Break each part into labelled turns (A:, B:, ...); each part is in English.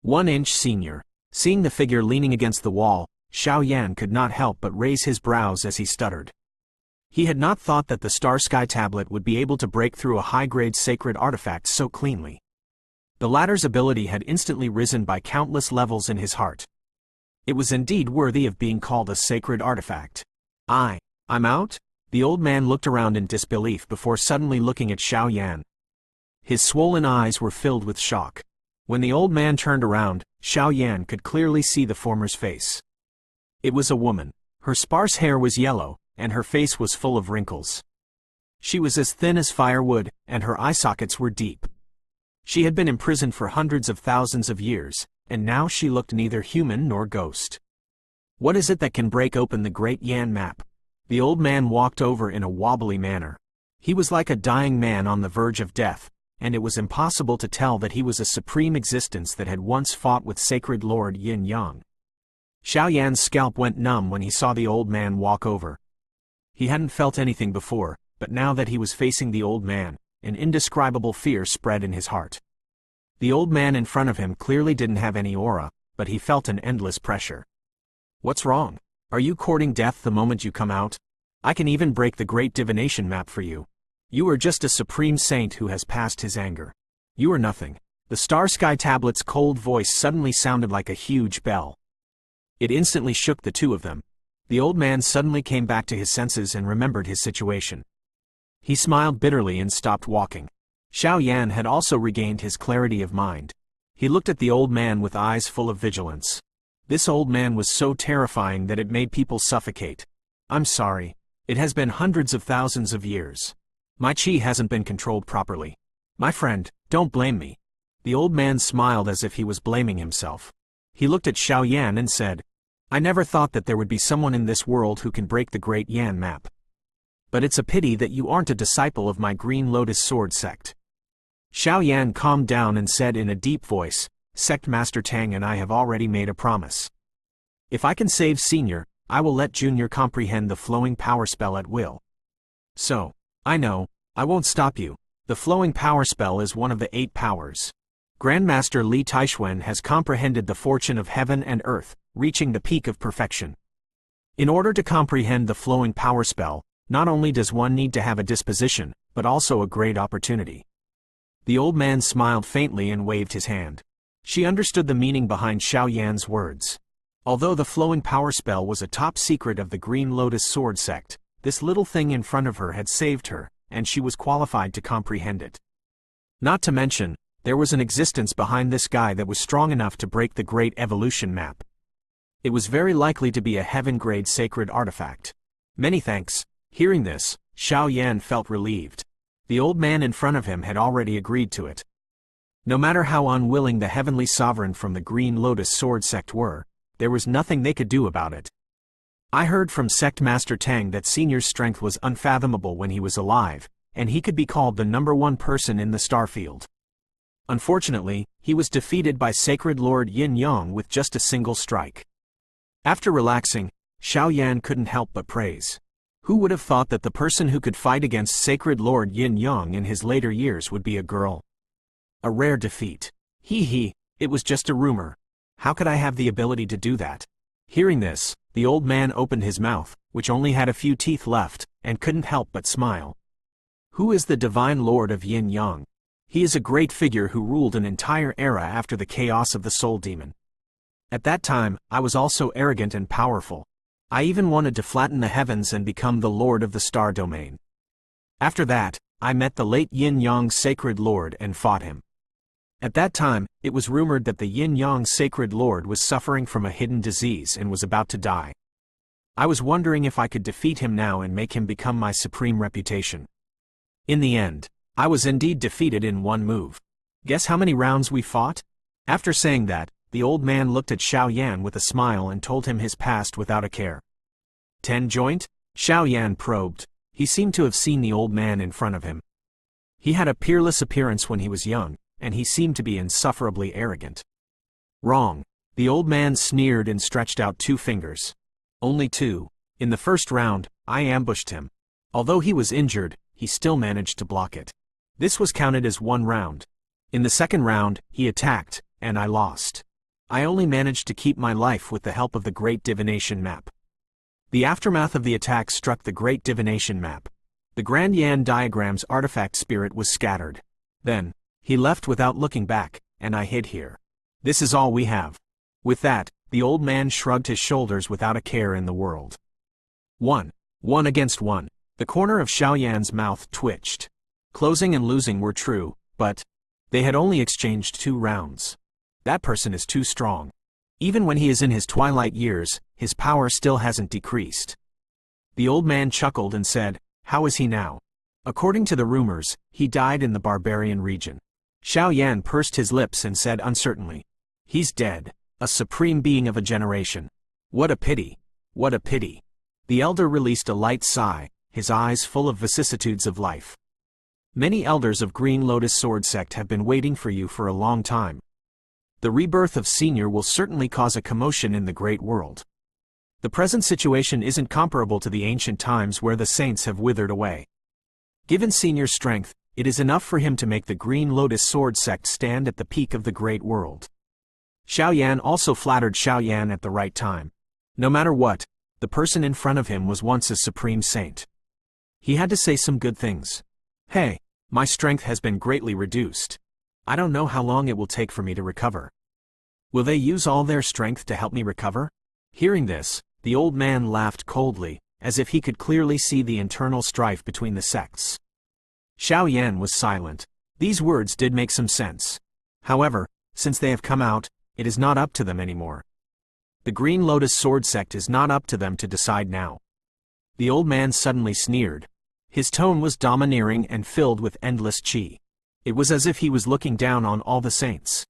A: 1-inch senior. Seeing the figure leaning against the wall, Xiao Yan could not help but raise his brows as he stuttered. He had not thought that the Star Sky tablet would be able to break through a high-grade sacred artifact so cleanly. The latter's ability had instantly risen by countless levels in his heart. It was indeed worthy of being called a sacred artifact. I'm out? The old man looked around in disbelief before suddenly looking at Xiao Yan. His swollen eyes were filled with shock. When the old man turned around, Xiao Yan could clearly see the former's face. It was a woman. Her sparse hair was yellow, and her face was full of wrinkles. She was as thin as firewood, and her eye sockets were deep. She had been imprisoned for hundreds of thousands of years, and now she looked neither human nor ghost. What is it that can break open the Great Yan map? The old man walked over in a wobbly manner. He was like a dying man on the verge of death, and it was impossible to tell that he was a supreme existence that had once fought with sacred Lord Yin Yang. Xiao Yan's scalp went numb when he saw the old man walk over. He hadn't felt anything before, but now that he was facing the old man, an indescribable fear spread in his heart. The old man in front of him clearly didn't have any aura, but he felt an endless pressure. What's wrong? Are you courting death the moment you come out? I can even break the great divination map for you. You are just a supreme saint who has passed his anger. You are nothing. The Star Sky tablet's cold voice suddenly sounded like a huge bell. It instantly shook the two of them. The old man suddenly came back to his senses and remembered his situation. He smiled bitterly and stopped walking. Xiao Yan had also regained his clarity of mind. He looked at the old man with eyes full of vigilance. This old man was so terrifying that it made people suffocate. I'm sorry. It has been hundreds of thousands of years. My chi hasn't been controlled properly. My friend, don't blame me. The old man smiled as if he was blaming himself. He looked at Xiao Yan and said, I never thought that there would be someone in this world who can break the Great Yan map. But it's a pity that you aren't a disciple of my Green Lotus Sword sect. Xiao Yan calmed down and said in a deep voice, Sect Master Tang and I have already made a promise. If I can save Senior, I will let Junior comprehend the flowing power spell at will. So, I know, I won't stop you. The flowing power spell is one of the 8 powers. Grandmaster Li Taixuan has comprehended the fortune of heaven and earth, reaching the peak of perfection. In order to comprehend the flowing power spell, not only does one need to have a disposition, but also a great opportunity. The old man smiled faintly and waved his hand. She understood the meaning behind Xiao Yan's words. Although the flowing power spell was a top secret of the Green Lotus Sword sect, this little thing in front of her had saved her, and she was qualified to comprehend it. Not to mention, there was an existence behind this guy that was strong enough to break the Great Evolution map. It was very likely to be a heaven-grade sacred artifact. Many thanks. Hearing this, Xiao Yan felt relieved. The old man in front of him had already agreed to it. No matter how unwilling the heavenly sovereign from the Green Lotus Sword sect were, there was nothing they could do about it. I heard from Sect Master Tang that Senior's strength was unfathomable when he was alive, and he could be called the #1 person in the starfield. Unfortunately, he was defeated by Sacred Lord Yin Yang with just a single strike. After relaxing, Xiao Yan couldn't help but praise. Who would have thought that the person who could fight against Sacred Lord Yin Yang in his later years would be a girl? A rare defeat. It was just a rumor. How could I have the ability to do that? Hearing this, the old man opened his mouth, which only had a few teeth left, and couldn't help but smile. Who is the Divine Lord of Yin Yang? He is a great figure who ruled an entire era after the chaos of the Soul Demon. At that time, I was also arrogant and powerful. I even wanted to flatten the heavens and become the Lord of the Star Domain. After that, I met the late Yin Yang Sacred Lord and fought him. At that time, it was rumored that the Yin Yang Sacred Lord was suffering from a hidden disease and was about to die. I was wondering if I could defeat him now and make him become my supreme reputation. In the end, I was indeed defeated in one move. Guess how many rounds we fought? After saying that, the old man looked at Xiao Yan with a smile and told him his past without a care. 10 joint? Xiao Yan probed. He seemed to have seen the old man in front of him. He had a peerless appearance when he was young, and he seemed to be insufferably arrogant. Wrong. The old man sneered and stretched out 2 fingers. Only 2. In the first round, I ambushed him. Although he was injured, he still managed to block it. This was counted as 1 round. In the second round, he attacked, and I lost. I only managed to keep my life with the help of the Great Divination Map. The aftermath of the attack struck the Great Divination Map. The Grand Yan Diagram's artifact spirit was scattered. Then, he left without looking back, and I hid here. This is all we have. With that, the old man shrugged his shoulders without a care in the world. 1 against 1. The corner of Xiao Yan's mouth twitched. Closing and losing were true, but they had only exchanged 2 rounds. That person is too strong. Even when he is in his twilight years, his power still hasn't decreased. The old man chuckled and said, "How is he now?" According to the rumors, he died in the barbarian region. Xiao Yan pursed his lips and said uncertainly, "He's dead, a supreme being of a generation. What a pity, what a pity." The elder released a light sigh, his eyes full of vicissitudes of life. Many elders of Green Lotus Sword Sect have been waiting for you for a long time. The rebirth of Senior will certainly cause a commotion in the great world. The present situation isn't comparable to the ancient times where the saints have withered away. Given Senior's strength, it is enough for him to make the Green Lotus Sword Sect stand at the peak of the great world. Xiao Yan also flattered Xiao Yan at the right time. No matter what, the person in front of him was once a supreme saint. He had to say some good things. "Hey, my strength has been greatly reduced. I don't know how long it will take for me to recover. Will they use all their strength to help me recover?" Hearing this, the old man laughed coldly, as if he could clearly see the internal strife between the sects. Xiao Yan was silent. These words did make some sense. However, since they have come out, it is not up to them anymore. The Green Lotus Sword Sect is not up to them to decide now. The old man suddenly sneered. His tone was domineering and filled with endless qi. It was as if he was looking down on all the saints.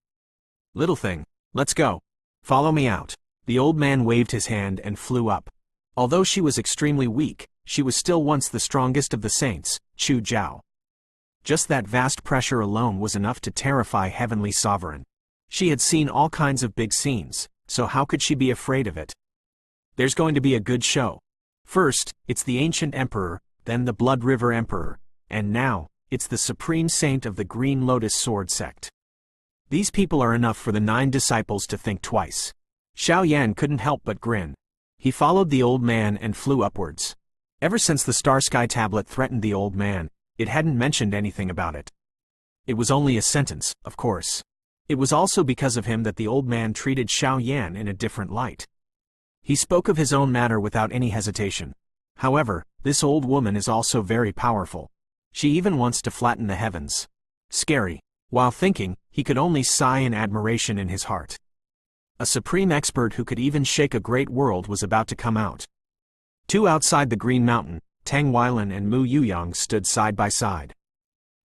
A: "Little thing, let's go. Follow me out." The old man waved his hand and flew up. Although she was extremely weak, she was still once the strongest of the saints, Chu Jiao. Just that vast pressure alone was enough to terrify Heavenly Sovereign. She had seen all kinds of big scenes, so how could she be afraid of it? There's going to be a good show. First, it's the Ancient Emperor, then the Blood River Emperor, and now, it's the Supreme Saint of the Green Lotus Sword Sect. These people are enough for the 9 disciples to think twice. Xiao Yan couldn't help but grin. He followed the old man and flew upwards. Ever since the Star Sky Tablet threatened the old man, it hadn't mentioned anything about it. It was only a sentence, of course. It was also because of him that the old man treated Xiao Yan in a different light. He spoke of his own matter without any hesitation. However, this old woman is also very powerful. She even wants to flatten the heavens. Scary. While thinking, he could only sigh in admiration in his heart. A supreme expert who could even shake a great world was about to come out. 2 outside the Green Mountain, Tang Weilan and Mu Yuyang stood side by side.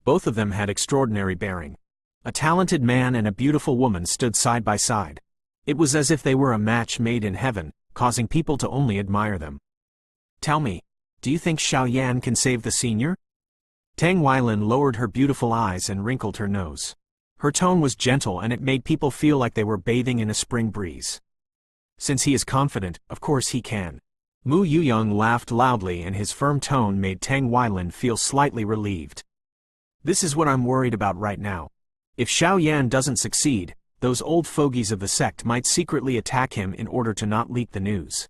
A: Both of them had extraordinary bearing. A talented man and a beautiful woman stood side by side. It was as if they were a match made in heaven, causing people to only admire them. "Tell me, do you think Xiao Yan can save the senior?" Tang Weilan lowered her beautiful eyes and wrinkled her nose. Her tone was gentle and it made people feel like they were bathing in a spring breeze. Since he is confident, of course he can. Mu Yuyang laughed loudly and his firm tone made Tang Weilan feel slightly relieved. "This is what I'm worried about right now. If Xiao Yan doesn't succeed, those old fogies of the sect might secretly attack him in order to not leak the news.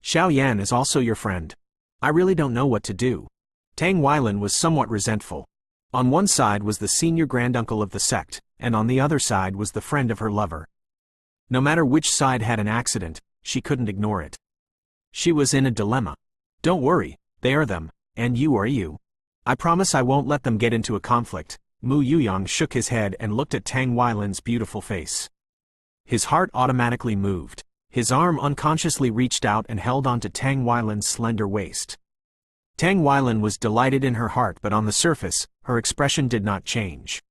A: Xiao Yan is also your friend. I really don't know what to do." Tang Weilan was somewhat resentful. On one side was the senior granduncle of the sect, and on the other side was the friend of her lover. No matter which side had an accident, she couldn't ignore it. She was in a dilemma. "Don't worry, they are them, and you are you. I promise I won't let them get into a conflict." Mu Yuyang shook his head and looked at Tang Weilan's beautiful face. His heart automatically moved. His arm unconsciously reached out and held onto Tang Weilan's slender waist. Tang Weilan was delighted in her heart, but on the surface, her expression did not change.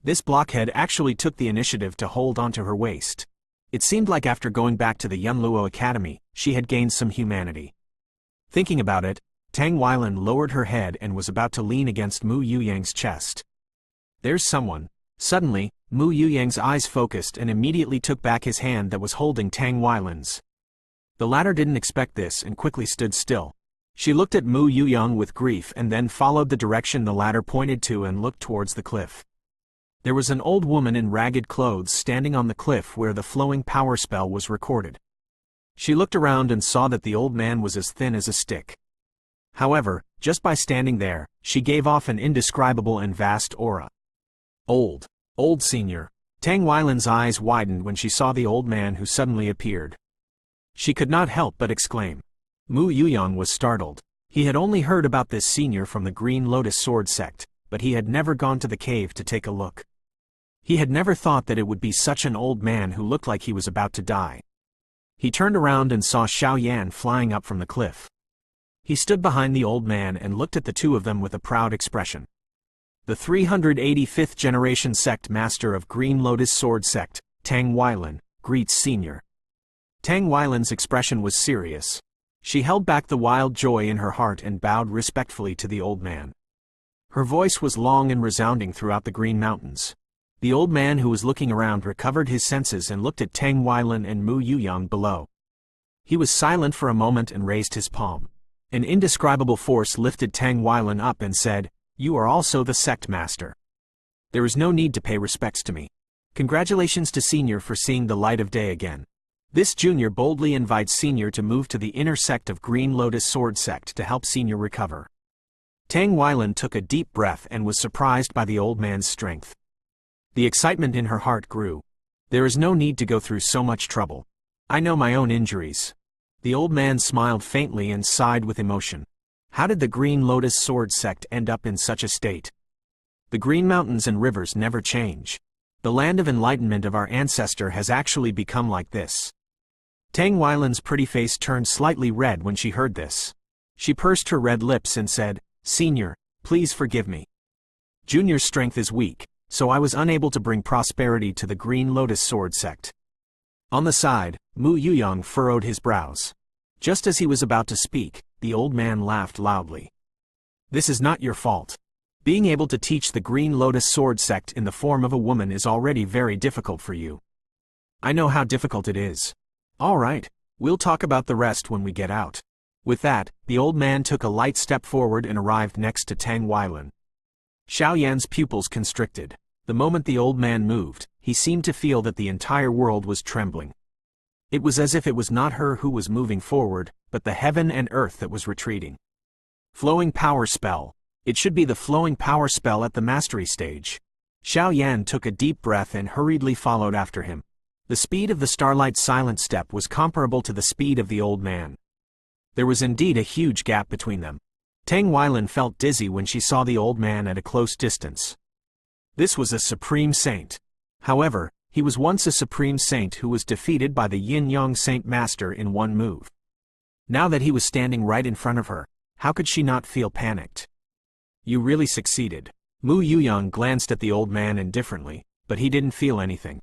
A: This blockhead actually took the initiative to hold onto her waist. It seemed like after going back to the Yunluo Academy, she had gained some humanity. Thinking about it, Tang Weilan lowered her head and was about to lean against Mu Yuyang's chest. "There's someone." Suddenly, Mu Yuyang's eyes focused and immediately took back his hand that was holding Tang Weilan's. The latter didn't expect this and quickly stood still. She looked at Mu Yuyang with grief and then followed the direction the latter pointed to and looked towards the cliff. There was an old woman in ragged clothes standing on the cliff where the flowing power spell was recorded. She looked around and saw that the old man was as thin as a stick. However, just by standing there, she gave off an indescribable and vast aura. Old senior. Tang Weilan's eyes widened when she saw the old man who suddenly appeared. She could not help but exclaim. Mu Yuyang was startled. He had only heard about this senior from the Green Lotus Sword sect, but he had never gone to the cave to take a look. He had never thought that it would be such an old man who looked like he was about to die. He turned around and saw Xiao Yan flying up from the cliff. He stood behind the old man and looked at the two of them with a proud expression. The 385th generation sect master of Green Lotus Sword sect, Tang Weilan, greets senior. Tang Weilan's expression was serious. She held back the wild joy in her heart and bowed respectfully to the old man. Her voice was long and resounding throughout the Green Mountains. The old man who was looking around recovered his senses and looked at Tang Weilan and Mu Yuyang below. He was silent for a moment and raised his palm. An indescribable force lifted Tang Weilan up and said, "You are also the sect master. There is no need to pay respects to me. Congratulations to Senior for seeing the light of day again." This junior boldly invites Senior to move to the inner sect of Green Lotus Sword sect to help Senior recover. Tang Weilan took a deep breath and was surprised by the old man's strength. The excitement in her heart grew. There is no need to go through so much trouble. I know my own injuries. The old man smiled faintly and sighed with emotion. How did the Green Lotus Sword sect end up in such a state? The Green Mountains and rivers never change. The land of enlightenment of our ancestor has actually become like this. Tang Weilan's pretty face turned slightly red when she heard this. She pursed her red lips and said, "Senior, please forgive me. Junior's strength is weak, so I was unable to bring prosperity to the Green Lotus Sword sect." On the side, Mu Yuyang furrowed his brows. Just as he was about to speak, the old man laughed loudly. "This is not your fault. Being able to teach the Green Lotus Sword sect in the form of a woman is already very difficult for you. I know how difficult it is. All right, we'll talk about the rest when we get out." With that, the old man took a light step forward and arrived next to Tang Weilan. Xiao Yan's pupils constricted. The moment the old man moved, he seemed to feel that the entire world was trembling. It was as if it was not her who was moving forward, but the heaven and earth that was retreating. Flowing power spell. It should be the flowing power spell at the mastery stage. Xiao Yan took a deep breath and hurriedly followed after him. The speed of the Starlight's silent step was comparable to the speed of the old man. There was indeed a huge gap between them. Tang Weilan felt dizzy when she saw the old man at a close distance. This was a supreme saint. However, he was once a supreme saint who was defeated by the Yin-Yang Saint Master in one move. Now that he was standing right in front of her, how could she not feel panicked? "You really succeeded." Mu Yuyang glanced at the old man indifferently, but he didn't feel anything.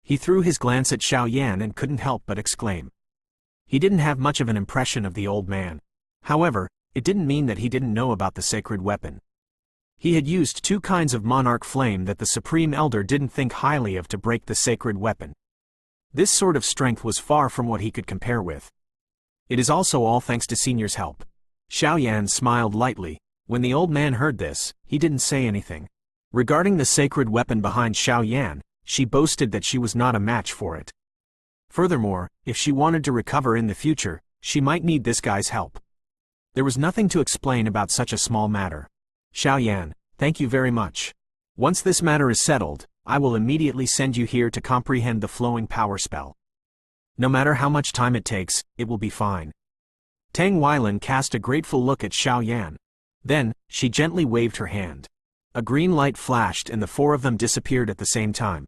A: He threw his glance at Xiao Yan and couldn't help but exclaim. He didn't have much of an impression of the old man. However, it didn't mean that he didn't know about the sacred weapon. He had used two kinds of monarch flame that the Supreme Elder didn't think highly of to break the sacred weapon. This sort of strength was far from what he could compare with. It is also all thanks to Senior's help. Xiao Yan smiled lightly. When the old man heard this, he didn't say anything. Regarding the sacred weapon behind Xiao Yan, she boasted that she was not a match for it. Furthermore, if she wanted to recover in the future, she might need this guy's help. There was nothing to explain about such a small matter. "Xiao Yan, thank you very much. Once this matter is settled, I will immediately send you here to comprehend the flowing power spell. No matter how much time it takes, it will be fine." Tang Weilan cast a grateful look at Xiao Yan. Then, she gently waved her hand. A green light flashed and the four of them disappeared at the same time.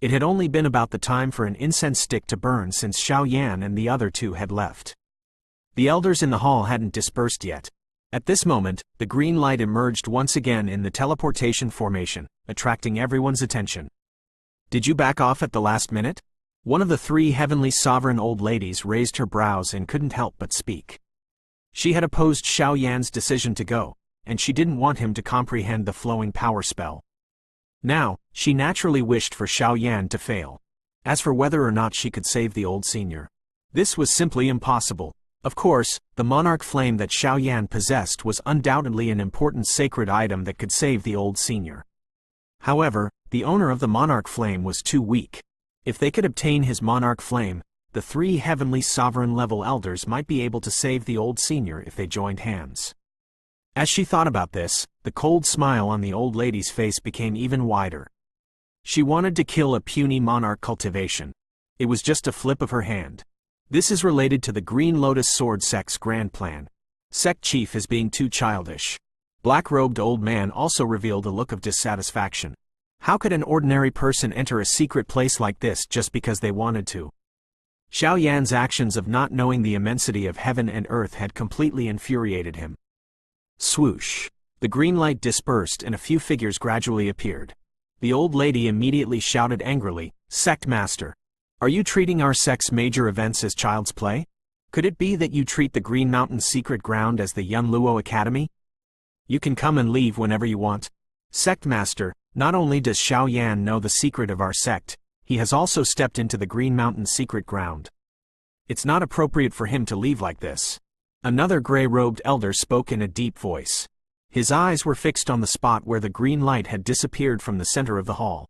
A: It had only been about the time for an incense stick to burn since Xiao Yan and the other two had left. The elders in the hall hadn't dispersed yet. At this moment, the green light emerged once again in the teleportation formation, attracting everyone's attention. "Did you back off at the last minute?" One of the three heavenly sovereign old ladies raised her brows and couldn't help but speak. She had opposed Xiao Yan's decision to go, and she didn't want him to comprehend the flowing power spell. Now, she naturally wished for Xiao Yan to fail. As for whether or not she could save the old senior, this was simply impossible. Of course, the monarch flame that Xiao Yan possessed was undoubtedly an important sacred item that could save the old senior. However, the owner of the monarch flame was too weak. If they could obtain his monarch flame, the 3 heavenly sovereign-level elders might be able to save the old senior if they joined hands. As she thought about this, the cold smile on the old lady's face became even wider. She wanted to kill a puny monarch cultivation. It was just a flip of her hand. This is related to the Green Lotus Sword sect's grand plan. Sect chief is being too childish. Black-robed old man also revealed a look of dissatisfaction. How could an ordinary person enter a secret place like this just because they wanted to? Xiao Yan's actions of not knowing the immensity of heaven and earth had completely infuriated him. Swoosh! The green light dispersed and a few figures gradually appeared. The old lady immediately shouted angrily, "Sect Master! Are you treating our sect's major events as child's play? Could it be that you treat the Green Mountain secret ground as the Yunluo Academy? You can come and leave whenever you want. Sect Master, not only does Xiao Yan know the secret of our sect, he has also stepped into the Green Mountain secret ground. It's not appropriate for him to leave like this." Another gray-robed elder spoke in a deep voice. His eyes were fixed on the spot where the green light had disappeared from the center of the hall.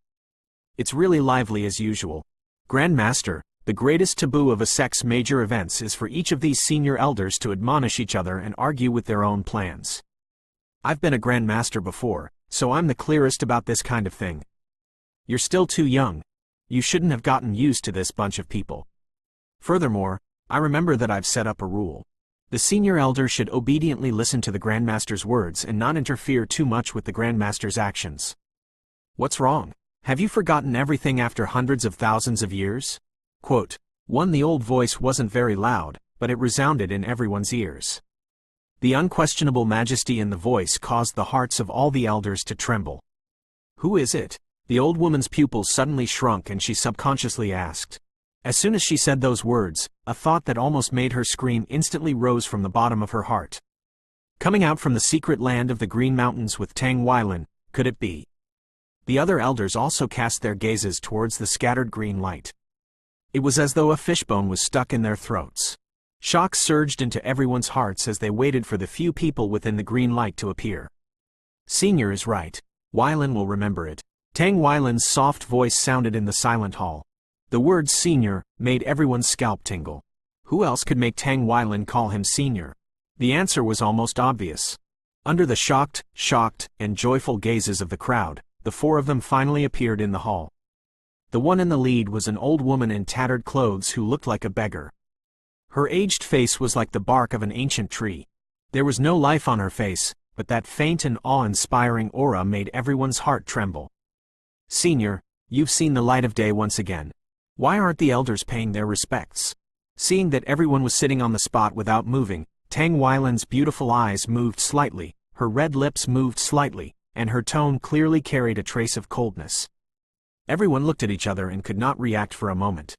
A: "It's really lively as usual. Grand Master, the greatest taboo of a sect's major events is for each of these senior elders to admonish each other and argue with their own plans. I've been a Grand Master before, so I'm the clearest about this kind of thing. You're still too young. You shouldn't have gotten used to this bunch of people. Furthermore, I remember that I've set up a rule. The senior elder should obediently listen to the Grandmaster's words and not interfere too much with the Grandmaster's actions." "What's wrong? Have you forgotten everything after hundreds of thousands of years?" Quote, The old voice wasn't very loud, but it resounded in everyone's ears. The unquestionable majesty in the voice caused the hearts of all the elders to tremble. "Who is it?" The old woman's pupils suddenly shrunk and she subconsciously asked. As soon as she said those words, a thought that almost made her scream instantly rose from the bottom of her heart. Coming out from the secret land of the Green Mountains with Tang Weilan, could it be? The other elders also cast their gazes towards the scattered green light. It was as though a fishbone was stuck in their throats. Shock surged into everyone's hearts as they waited for the few people within the green light to appear. "Senior is right. Weilan will remember it." Tang Weilan's soft voice sounded in the silent hall. The word senior made everyone's scalp tingle. Who else could make Tang Weilan call him senior? The answer was almost obvious. Under the shocked, and joyful gazes of the crowd, the 4 of them finally appeared in the hall. The one in the lead was an old woman in tattered clothes who looked like a beggar. Her aged face was like the bark of an ancient tree. There was no life on her face, but that faint and awe-inspiring aura made everyone's heart tremble. "Senior, you've seen the light of day once again. Why aren't the elders paying their respects?" Seeing that everyone was sitting on the spot without moving, Tang Weilan's beautiful eyes moved slightly, her red lips moved slightly, and her tone clearly carried a trace of coldness. Everyone looked at each other and could not react for a moment.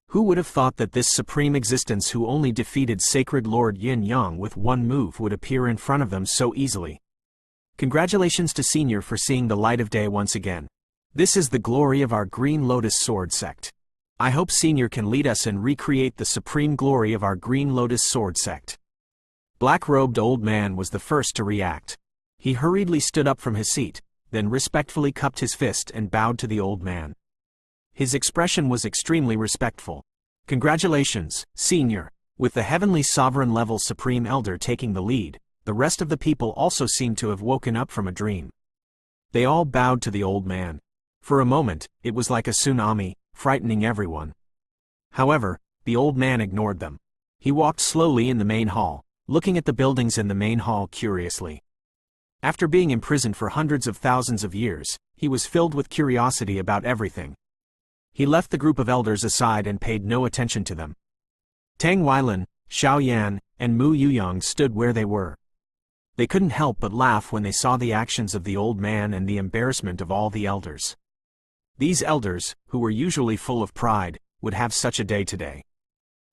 A: Who would have thought that this supreme existence who only defeated Sacred Lord Yin Yang with one move would appear in front of them so easily? Congratulations to Senior for seeing the light of day once again. This is the glory of our Green Lotus Sword sect. I hope Senior can lead us and recreate the supreme glory of our Green Lotus Sword sect. Black-robed old man was the first to react. He hurriedly stood up from his seat, then respectfully cupped his fist and bowed to the old man. His expression was extremely respectful. "Congratulations, Senior." With the heavenly sovereign-level Supreme Elder taking the lead, the rest of the people also seemed to have woken up from a dream. They all bowed to the old man. For a moment, it was like a tsunami, frightening everyone. However, the old man ignored them. He walked slowly in the main hall, looking at the buildings in the main hall curiously. After being imprisoned for hundreds of thousands of years, he was filled with curiosity about everything. He left the group of elders aside and paid no attention to them. Tang Weilan, Xiao Yan, and Mu Yuyang stood where they were. They couldn't help but laugh when they saw the actions of the old man and the embarrassment of all the elders. These elders, who were usually full of pride, would have such a day today.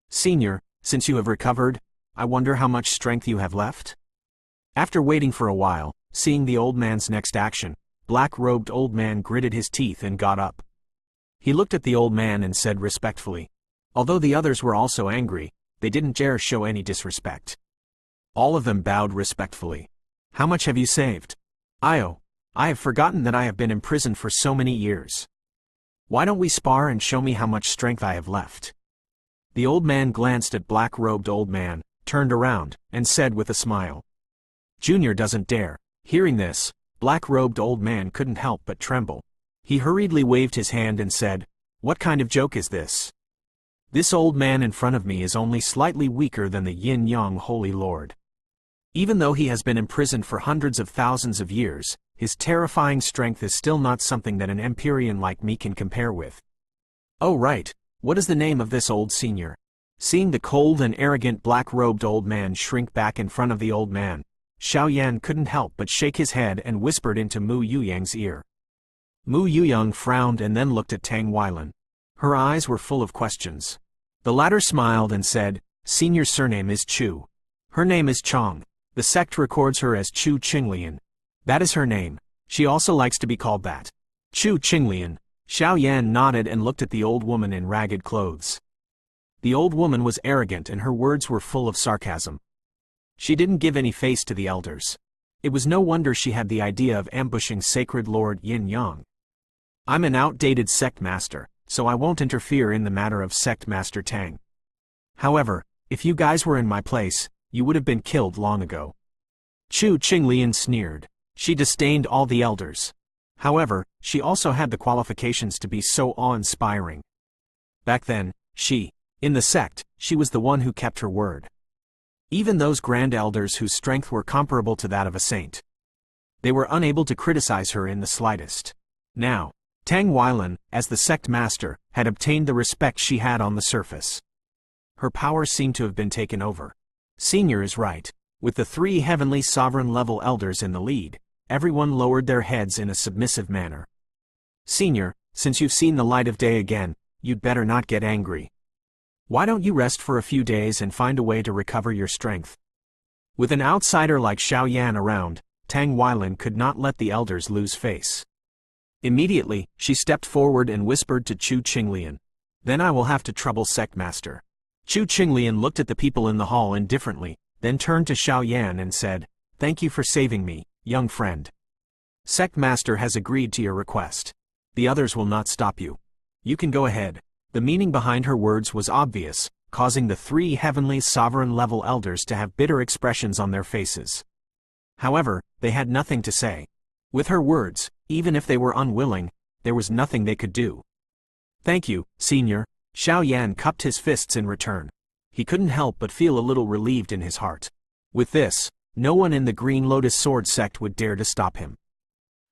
A: "Senior, since you have recovered, I wonder how much strength you have left?" After waiting for a while, seeing the old man's next action, black-robed old man gritted his teeth and got up. He looked at the old man and said respectfully. Although the others were also angry, they didn't dare show any disrespect. All of them bowed respectfully. "How much have you saved?" I have forgotten that I have been imprisoned for so many years. Why don't we spar and show me how much strength I have left?" The old man glanced at black-robed old man, turned around, and said with a smile, "Junior doesn't dare." Hearing this, black-robed old man couldn't help but tremble. He hurriedly waved his hand and said, "What kind of joke is this? This old man in front of me is only slightly weaker than the Yin-Yang Holy Lord. Even though he has been imprisoned for hundreds of thousands of years, his terrifying strength is still not something that an Empyrean like me can compare with. Oh right, what is the name of this old senior?" Seeing the cold and arrogant black-robed old man shrink back in front of the old man, Xiao Yan couldn't help but shake his head and whispered into Mu Yuyang's ear. Mu Yuyang frowned and then looked at Tang Weilan. Her eyes were full of questions. The latter smiled and said, "Senior's surname is Chu. Her name is Chong. The sect records her as Chu Qinglian. That is her name. She also likes to be called that." Chu Qinglian. Xiao Yan nodded and looked at the old woman in ragged clothes. The old woman was arrogant and her words were full of sarcasm. She didn't give any face to the elders. It was no wonder she had the idea of ambushing Sacred Lord Yin Yang. "I'm an outdated sect master, so I won't interfere in the matter of sect master Tang. However, if you guys were in my place, you would have been killed long ago." Chu Qinglian sneered. She disdained all the elders. However, she also had the qualifications to be so awe-inspiring. Back then, in the sect, she was the one who kept her word. Even those grand elders whose strength were comparable to that of a saint. They were unable to criticize her in the slightest. Now, Tang Weilan, as the sect master, had obtained the respect she had on the surface. Her power seemed to have been taken over. Senior is right. With the 3 heavenly sovereign-level elders in the lead, everyone lowered their heads in a submissive manner. "Senior, since you've seen the light of day again, you'd better not get angry. Why don't you rest for a few days and find a way to recover your strength?" With an outsider like Xiao Yan around, Tang Weilan could not let the elders lose face. Immediately, she stepped forward and whispered to Chu Qinglian, "Then I will have to trouble sect master." Chu Qinglian looked at the people in the hall indifferently, then turned to Xiao Yan and said, "Thank you for saving me, young friend. Sect master has agreed to your request. The others will not stop you. You can go ahead." The meaning behind her words was obvious, causing the 3 heavenly sovereign-level elders to have bitter expressions on their faces. However, they had nothing to say. With her words, even if they were unwilling, there was nothing they could do. "Thank you, senior." Xiao Yan cupped his fists in return. He couldn't help but feel a little relieved in his heart. With this, no one in the Green Lotus Sword sect would dare to stop him.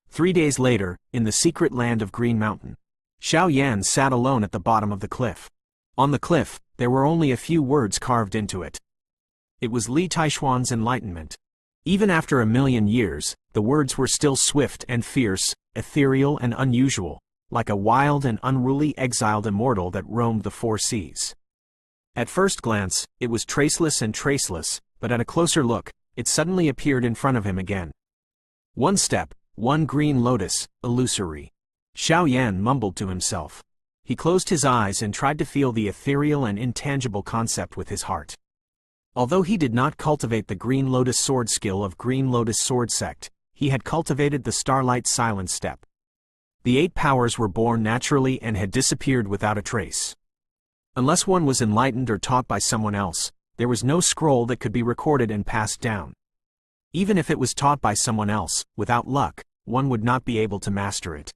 A: 3 days later, in the secret land of Green Mountain, Xiao Yan sat alone at the bottom of the cliff. On the cliff, there were only a few words carved into it. It was Li Taishuan's enlightenment. Even after 1,000,000 years, the words were still swift and fierce, ethereal and unusual, like a wild and unruly exiled immortal that roamed the 4 seas. At first glance, it was traceless and traceless, but at a closer look, it suddenly appeared in front of him again. "One step, one green lotus, illusory." Xiao Yan mumbled to himself. He closed his eyes and tried to feel the ethereal and intangible concept with his heart. Although he did not cultivate the Green Lotus Sword skill of Green Lotus Sword sect, he had cultivated the Starlight Silence step. The 8 powers were born naturally and had disappeared without a trace. Unless one was enlightened or taught by someone else, there was no scroll that could be recorded and passed down. Even if it was taught by someone else, without luck, one would not be able to master it.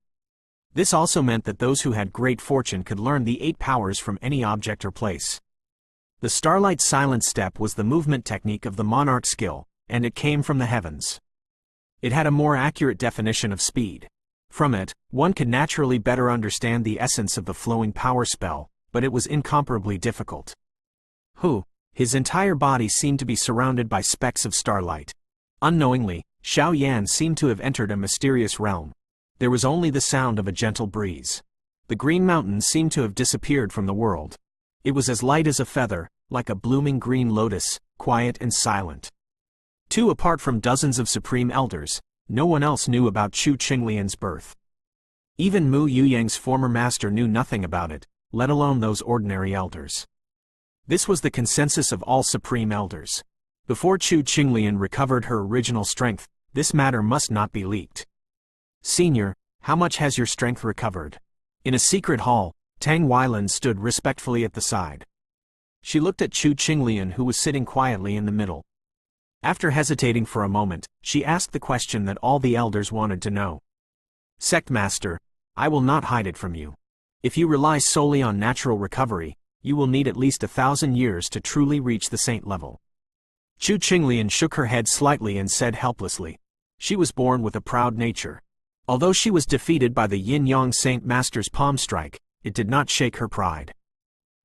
A: This also meant that those who had great fortune could learn the 8 powers from any object or place. The Starlight Silence step was the movement technique of the Monarch skill, and it came from the heavens. It had a more accurate definition of speed. From it, one could naturally better understand the essence of the flowing power spell, but it was incomparably difficult. His entire body seemed to be surrounded by specks of starlight. Unknowingly, Xiao Yan seemed to have entered a mysterious realm. There was only the sound of a gentle breeze. The Green Mountain seemed to have disappeared from the world. It was as light as a feather, like a blooming green lotus, quiet and silent. Apart from dozens of supreme elders, no one else knew about Chu Qinglian's birth. Even Mu Yuyang's former master knew nothing about it, let alone those ordinary elders. This was the consensus of all supreme elders. Before Chu Qinglian recovered her original strength, this matter must not be leaked. Senior, how much has your strength recovered? In a secret hall, Tang Weilan stood respectfully at the side. She looked at Chu Qinglian, who was sitting quietly in the middle. After hesitating for a moment, she asked the question that all the elders wanted to know. Sect Master, I will not hide it from you. If you rely solely on natural recovery, you will need at least 1,000 years to truly reach the saint level. Chu Qinglian shook her head slightly and said helplessly. She was born with a proud nature. Although she was defeated by the Yin-Yang Saint Master's palm strike, it did not shake her pride.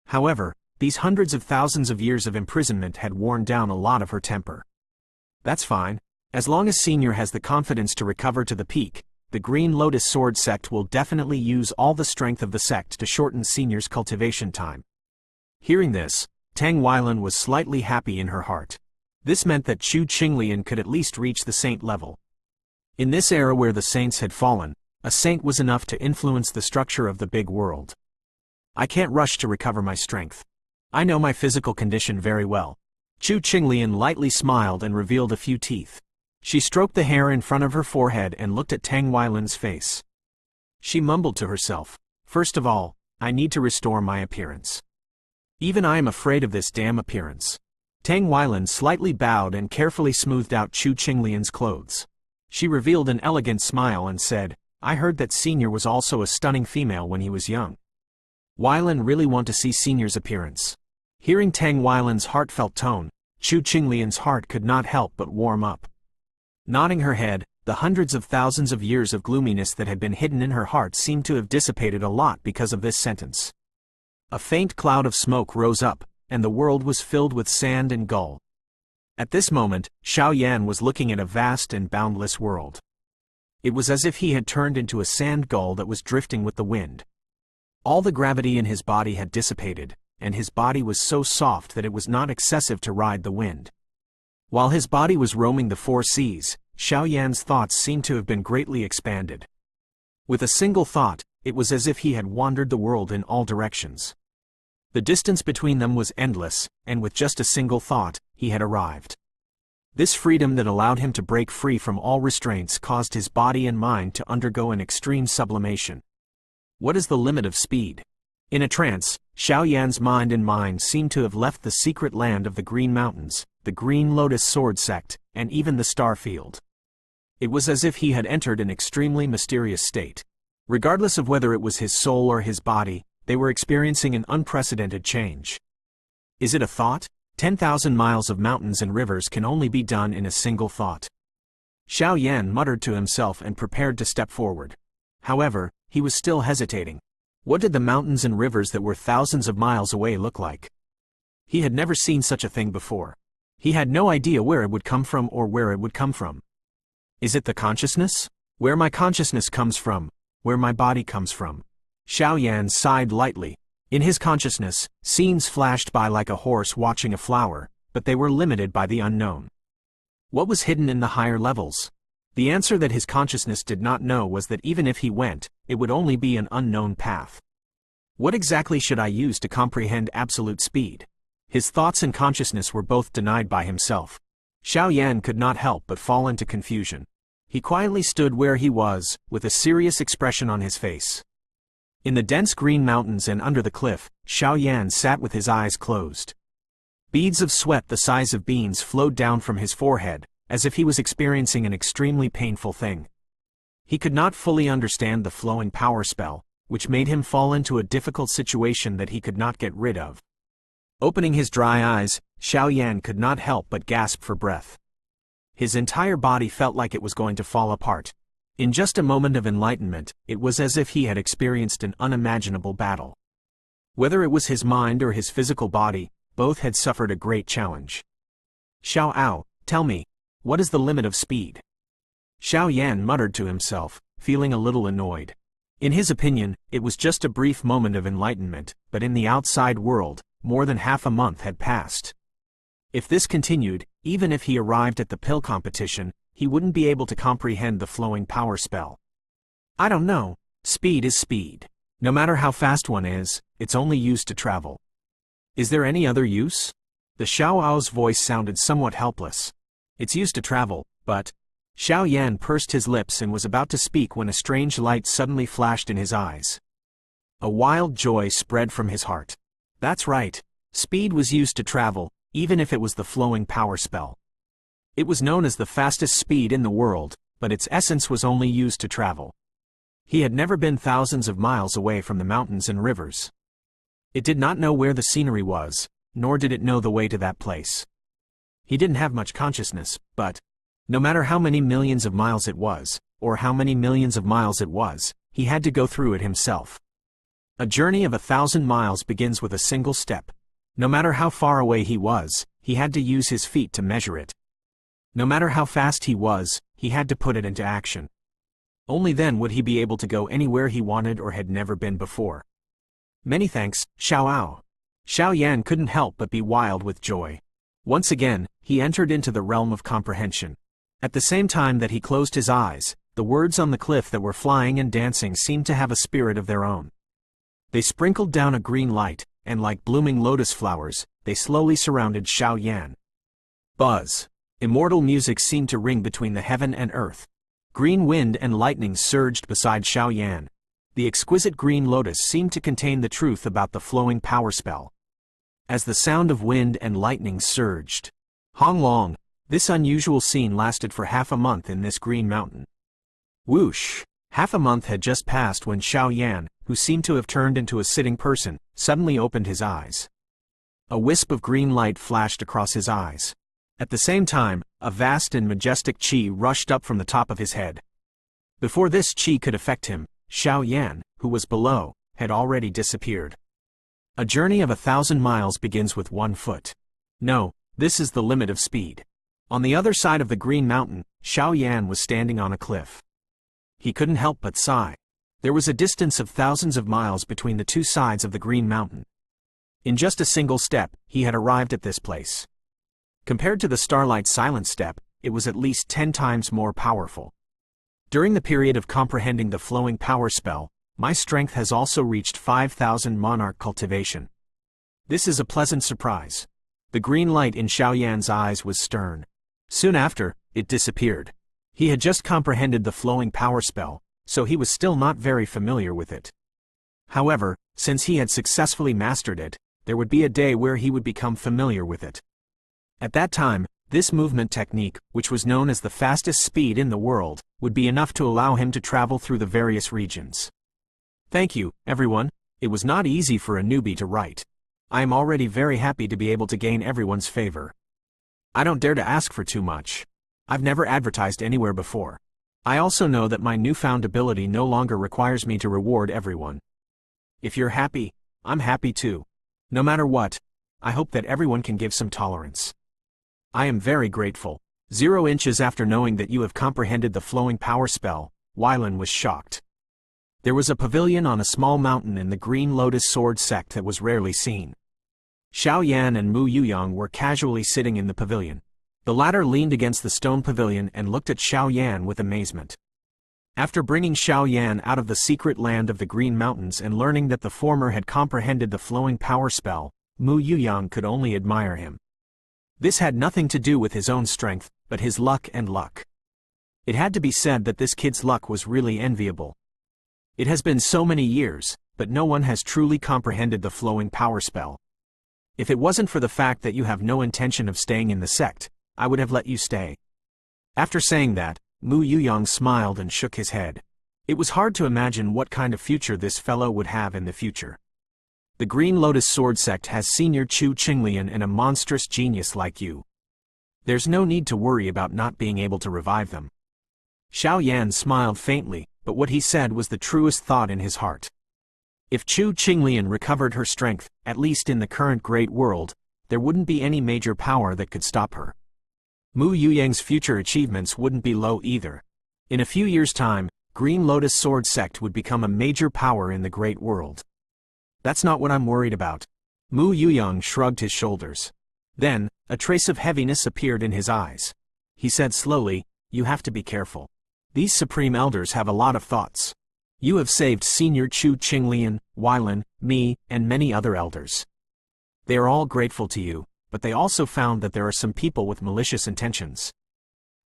A: However, these hundreds of thousands of years of imprisonment had worn down a lot of her temper. That's fine. As long as Senior has the confidence to recover to the peak, the Green Lotus Sword Sect will definitely use all the strength of the sect to shorten Senior's cultivation time. Hearing this, Tang Weilan was slightly happy in her heart. This meant that Chu Qinglian could at least reach the saint level. In this era where the saints had fallen, a saint was enough to influence the structure of the big world. I can't rush to recover my strength. I know my physical condition very well. Chu Qinglian lightly smiled and revealed a few teeth. She stroked the hair in front of her forehead and looked at Tang Weilan's face. She mumbled to herself, first of all, I need to restore my appearance. Even I am afraid of this damn appearance. Tang Weilan slightly bowed and carefully smoothed out Chu Qinglian's clothes. She revealed an elegant smile and said, I heard that Senior was also a stunning female when he was young. Weilan really want to see Senior's appearance. Hearing Tang Weilan's heartfelt tone, Chu Qinglian's heart could not help but warm up. Nodding her head, the hundreds of thousands of years of gloominess that had been hidden in her heart seemed to have dissipated a lot because of this sentence. A faint cloud of smoke rose up, and the world was filled with sand and gull. At this moment, Xiao Yan was looking at a vast and boundless world. It was as if he had turned into a sand gull that was drifting with the wind. All the gravity in his body had dissipated, and his body was so soft that it was not excessive to ride the wind. While his body was roaming the four seas, Xiao Yan's thoughts seemed to have been greatly expanded. With a single thought, it was as if he had wandered the world in all directions. The distance between them was endless, and with just a single thought, he had arrived. This freedom that allowed him to break free from all restraints caused his body and mind to undergo an extreme sublimation. What is the limit of speed? In a trance, Xiao Yan's mind and mind seemed to have left the secret land of the Green Mountains, the Green Lotus Sword Sect, and even the Star Field. It was as if he had entered an extremely mysterious state. Regardless of whether it was his soul or his body, they were experiencing an unprecedented change. Is it a thought? 10,000 miles of mountains and rivers can only be done in a single thought. Xiao Yan muttered to himself and prepared to step forward. However, he was still hesitating. What did the mountains and rivers that were thousands of miles away look like? He had never seen such a thing before. He had no idea where it would come from or where it would come from. Is it the consciousness? Where my consciousness comes from, where my body comes from. Xiao Yan sighed lightly. In his consciousness, scenes flashed by like a horse watching a flower, but they were limited by the unknown. What was hidden in the higher levels? The answer that his consciousness did not know was that even if he went, it would only be an unknown path. What exactly should I use to comprehend absolute speed? His thoughts and consciousness were both denied by himself. Xiao Yan could not help but fall into confusion. He quietly stood where he was, with a serious expression on his face. In the dense green mountains and under the cliff, Xiao Yan sat with his eyes closed. Beads of sweat the size of beans flowed down from his forehead, as if he was experiencing an extremely painful thing. He could not fully understand the flowing power spell, which made him fall into a difficult situation that he could not get rid of. Opening his dry eyes, Xiao Yan could not help but gasp for breath. His entire body felt like it was going to fall apart. In just a moment of enlightenment, it was as if he had experienced an unimaginable battle. Whether it was his mind or his physical body, both had suffered a great challenge. Xiao Ao, tell me, what is the limit of speed? Xiao Yan muttered to himself, feeling a little annoyed. In his opinion, it was just a brief moment of enlightenment, but in the outside world, more than half a month had passed. If this continued, even if he arrived at the pill competition, he wouldn't be able to comprehend the flowing power spell. I don't know. Speed is speed. No matter how fast one is, it's only used to travel. Is there any other use? The Xiao Ao's voice sounded somewhat helpless. It's used to travel, but Xiao Yan pursed his lips and was about to speak when a strange light suddenly flashed in his eyes. A wild joy spread from his heart. That's right. Speed was used to travel, even if it was the flowing power spell. It was known as the fastest speed in the world, but its essence was only used to travel. He had never been thousands of miles away from the mountains and rivers. It did not know where the scenery was, nor did it know the way to that place. He didn't have much consciousness, but no matter how many millions of miles it was, or how many millions of miles it was, he had to go through it himself. A journey of 1,000 miles begins with a single step. No matter how far away he was, he had to use his feet to measure it. No matter how fast he was, he had to put it into action. Only then would he be able to go anywhere he wanted or had never been before. Many thanks, Xiao. Xiao Yan couldn't help but be wild with joy. Once again, he entered into the realm of comprehension. At the same time that he closed his eyes, the words on the cliff that were flying and dancing seemed to have a spirit of their own. They sprinkled down a green light, and like blooming lotus flowers, they slowly surrounded Xiao Yan. Buzz. Immortal music seemed to ring between the heaven and earth. Green wind and lightning surged beside Xiao Yan. The exquisite green lotus seemed to contain the truth about the flowing power spell. As the sound of wind and lightning surged. Hong Long. This unusual scene lasted for half a month in this green mountain. Whoosh! Half a month had just passed when Xiao Yan, who seemed to have turned into a sitting person, suddenly opened his eyes. A wisp of green light flashed across his eyes. At the same time, a vast and majestic qi rushed up from the top of his head. Before this qi could affect him, Xiao Yan, who was below, had already disappeared. A journey of 1,000 miles begins with 1 foot. No, this is the limit of speed. On the other side of the green mountain, Xiao Yan was standing on a cliff. He couldn't help but sigh. There was a distance of thousands of miles between the two sides of the green mountain. In just a single step, he had arrived at this place. Compared to the Starlight Silent Step, it was at least 10 times more powerful. During the period of comprehending the flowing power spell, my strength has also reached 5,000 monarch cultivation. This is a pleasant surprise. The green light in Xiao Yan's eyes was stern. Soon after, it disappeared. He had just comprehended the flowing power spell, so he was still not very familiar with it. However, since he had successfully mastered it, there would be a day where he would become familiar with it. At that time, this movement technique, which was known as the fastest speed in the world, would be enough to allow him to travel through the various regions. Thank you, everyone. It was not easy for a newbie to write. I am already very happy to be able to gain everyone's favor. I don't dare to ask for too much. I've never advertised anywhere before. I also know that my newfound ability no longer requires me to reward everyone. If you're happy, I'm happy too. No matter what, I hope that everyone can give some tolerance. I am very grateful. 0 inches after knowing that you have comprehended the flowing power spell, Weilan was shocked. There was a pavilion on a small mountain in the Green Lotus Sword sect that was rarely seen. Xiao Yan and Mu Yuyang were casually sitting in the pavilion. The latter leaned against the stone pavilion and looked at Xiao Yan with amazement. After bringing Xiao Yan out of the secret land of the Green Mountains and learning that the former had comprehended the flowing power spell, Mu Yuyang could only admire him. This had nothing to do with his own strength, but his luck and luck. It had to be said that this kid's luck was really enviable. It has been so many years, but no one has truly comprehended the flowing power spell. If it wasn't for the fact that you have no intention of staying in the sect, I would have let you stay. After saying that, Mu Yuyang smiled and shook his head. It was hard to imagine what kind of future this fellow would have in the future. The Green Lotus Sword sect has Senior Chu Qinglian and a monstrous genius like you. There's no need to worry about not being able to revive them. Xiao Yan smiled faintly, but what he said was the truest thought in his heart. If Chu Qinglian recovered her strength, at least in the current great world, there wouldn't be any major power that could stop her. Mu Yuyang's future achievements wouldn't be low either. In a few years' time, Green Lotus Sword sect would become a major power in the great world. That's not what I'm worried about. Mu Yuyang shrugged his shoulders. Then, a trace of heaviness appeared in his eyes. He said slowly, "You have to be careful. These supreme elders have a lot of thoughts. You have saved Senior Chu Qinglian, Weilan, me, and many other elders. They are all grateful to you, but they also found that there are some people with malicious intentions.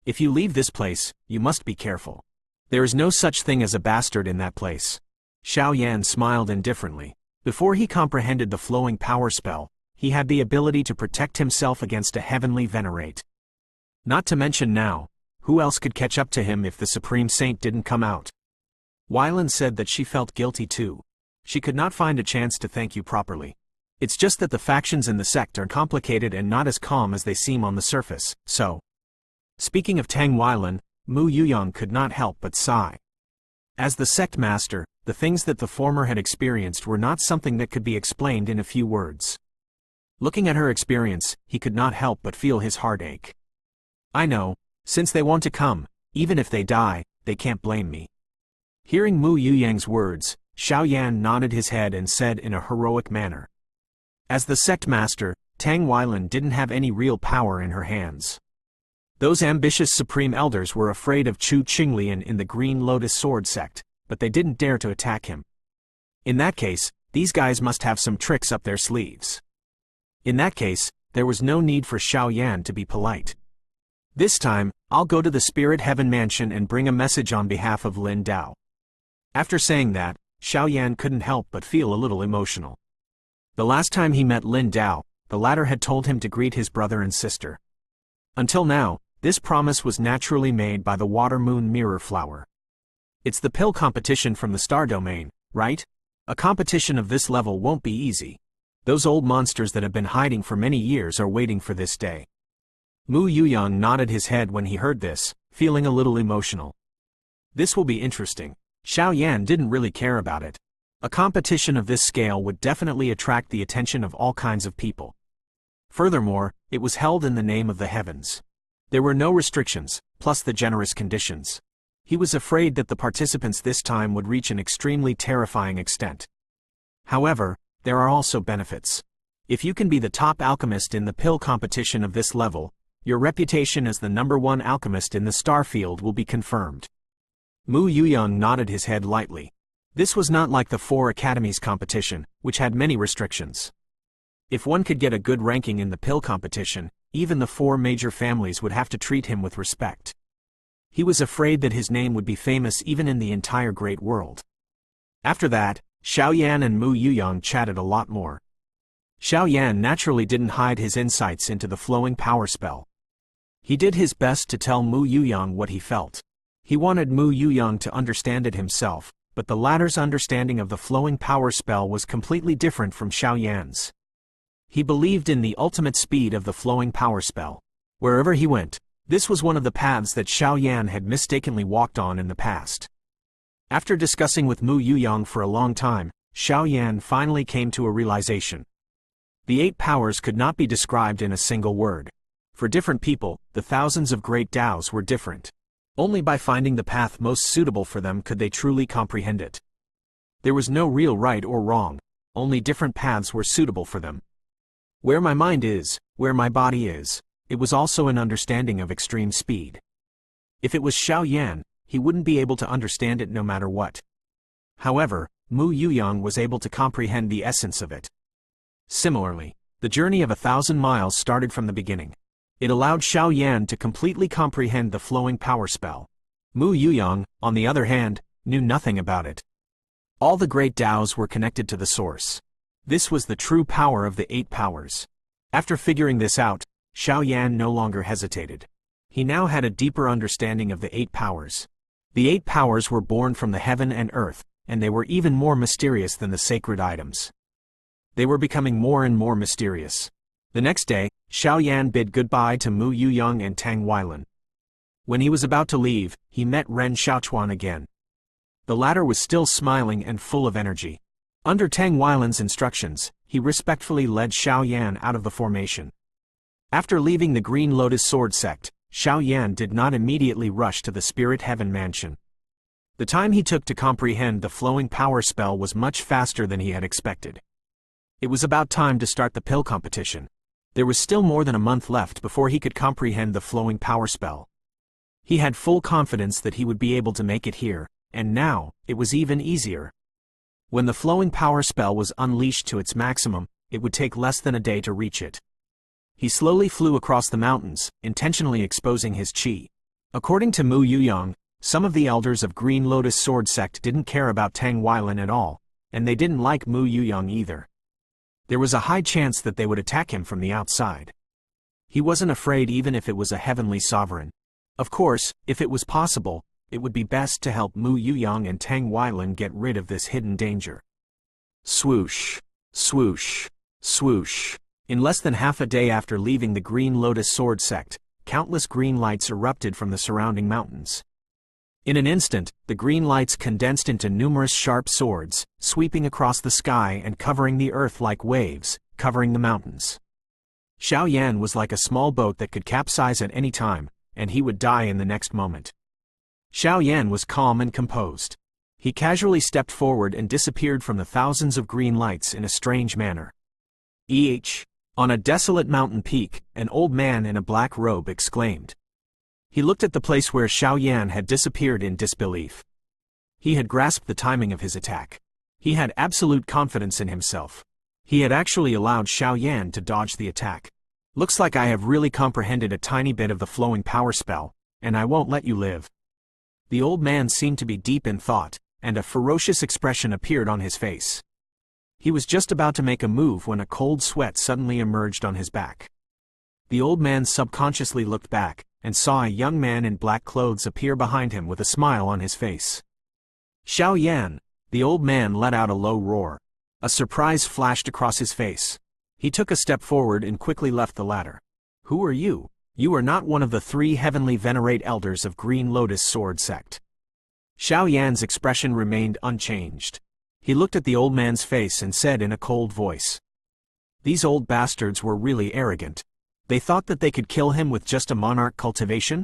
A: If you leave this place, you must be careful. There is no such thing as a bastard in that place. Xiao Yan smiled indifferently. Before he comprehended the flowing power spell, he had the ability to protect himself against a heavenly venerate. Not to mention now, who else could catch up to him if the Supreme Saint didn't come out? Weilan said that she felt guilty too. She could not find a chance to thank you properly. It's just that the factions in the sect are complicated and not as calm as they seem on the surface, so. Speaking of Tang Weilan, Mu Yuyang could not help but sigh. As the sect master, the things that the former had experienced were not something that could be explained in a few words. Looking at her experience, he could not help but feel his heart ache. I know, since they want to come, even if they die, they can't blame me. Hearing Mu Yuyang's words, Xiao Yan nodded his head and said in a heroic manner. As the sect master, Tang Weilan didn't have any real power in her hands. Those ambitious supreme elders were afraid of Chu Qinglian in the Green Lotus Sword sect, but they didn't dare to attack him. In that case, these guys must have some tricks up their sleeves. In that case, there was no need for Xiao Yan to be polite. This time, I'll go to the Spirit Heaven Mansion and bring a message on behalf of Lin Dao. After saying that, Xiao Yan couldn't help but feel a little emotional. The last time he met Lin Dao, the latter had told him to greet his brother and sister. Until now, this promise was naturally made by the Water Moon Mirror Flower. It's the pill competition from the Star Domain, right? A competition of this level won't be easy. Those old monsters that have been hiding for many years are waiting for this day. Mu Yuyang nodded his head when he heard this, feeling a little emotional. This will be interesting. Xiao Yan didn't really care about it. A competition of this scale would definitely attract the attention of all kinds of people. Furthermore, it was held in the name of the heavens. There were no restrictions, plus the generous conditions. He was afraid that the participants this time would reach an extremely terrifying extent. However, there are also benefits. If you can be the top alchemist in the pill competition of this level, your reputation as the #1 alchemist in the star field will be confirmed. Mu Yuyang nodded his head lightly. This was not like the 4 academies competition, which had many restrictions. If one could get a good ranking in the pill competition, even the 4 major families would have to treat him with respect. He was afraid that his name would be famous even in the entire great world. After that, Xiao Yan and Mu Yuyang chatted a lot more. Xiao Yan naturally didn't hide his insights into the flowing power spell. He did his best to tell Mu Yuyang what he felt. He wanted Mu Yuyang to understand it himself, but the latter's understanding of the flowing power spell was completely different from Xiao Yan's. He believed in the ultimate speed of the flowing power spell. Wherever he went, this was one of the paths that Xiao Yan had mistakenly walked on in the past. After discussing with Mu Yuyang for a long time, Xiao Yan finally came to a realization. The 8 powers could not be described in a single word. For different people, the thousands of great Daos were different. Only by finding the path most suitable for them could they truly comprehend it. There was no real right or wrong, only different paths were suitable for them. Where my mind is, where my body is, it was also an understanding of extreme speed. If it was Xiao Yan, he wouldn't be able to understand it no matter what. However, Mu Yuyang was able to comprehend the essence of it. Similarly, the journey of 1,000 miles started from the beginning. It allowed Xiao Yan to completely comprehend the flowing power spell. Mu Yuyang, on the other hand, knew nothing about it. All the great Daos were connected to the source. This was the true power of the 8 powers. After figuring this out, Xiao Yan no longer hesitated. He now had a deeper understanding of the 8 powers. The 8 powers were born from the heaven and earth, and they were even more mysterious than the sacred items. They were becoming more and more mysterious. The next day, Xiao Yan bid goodbye to Mu Yuyang and Tang Weilan. When he was about to leave, he met Ren Xiaochuan again. The latter was still smiling and full of energy. Under Tang Weilan's instructions, he respectfully led Xiao Yan out of the formation. After leaving the Green Lotus Sword sect, Xiao Yan did not immediately rush to the Spirit Heaven Mansion. The time he took to comprehend the flowing power spell was much faster than he had expected. It was about time to start the pill competition. There was still more than a month left before he could comprehend the flowing power spell. He had full confidence that he would be able to make it here, and now, it was even easier. When the flowing power spell was unleashed to its maximum, it would take less than a day to reach it. He slowly flew across the mountains, intentionally exposing his qi. According to Mu Yuyang, some of the elders of Green Lotus Sword Sect didn't care about Tang Weilan at all, and they didn't like Mu Yuyang either. There was a high chance that they would attack him from the outside. He wasn't afraid even if it was a heavenly sovereign. Of course, if it was possible, it would be best to help Mu Yuyang and Tang Weilan get rid of this hidden danger. Swoosh, swoosh, swoosh. In less than half a day after leaving the Green Lotus Sword Sect, countless green lights erupted from the surrounding mountains. In an instant, the green lights condensed into numerous sharp swords, sweeping across the sky and covering the earth like waves, covering the mountains. Xiao Yan was like a small boat that could capsize at any time, and he would die in the next moment. Xiao Yan was calm and composed. He casually stepped forward and disappeared from the thousands of green lights in a strange manner. On a desolate mountain peak, an old man in a black robe exclaimed. He looked at the place where Xiao Yan had disappeared in disbelief. He had grasped the timing of his attack. He had absolute confidence in himself. He had actually allowed Xiao Yan to dodge the attack. Looks like I have really comprehended a tiny bit of the flowing power spell, and I won't let you live. The old man seemed to be deep in thought, and a ferocious expression appeared on his face. He was just about to make a move when a cold sweat suddenly emerged on his back. The old man subconsciously looked back, and saw a young man in black clothes appear behind him with a smile on his face. Xiao Yan! The old man let out a low roar. A surprise flashed across his face. He took a step forward and quickly left the ladder. Who are you? You are not one of the 3 heavenly venerate elders of Green Lotus Sword Sect. Xiao Yan's expression remained unchanged. He looked at the old man's face and said in a cold voice. These old bastards were really arrogant. They thought that they could kill him with just a monarch cultivation?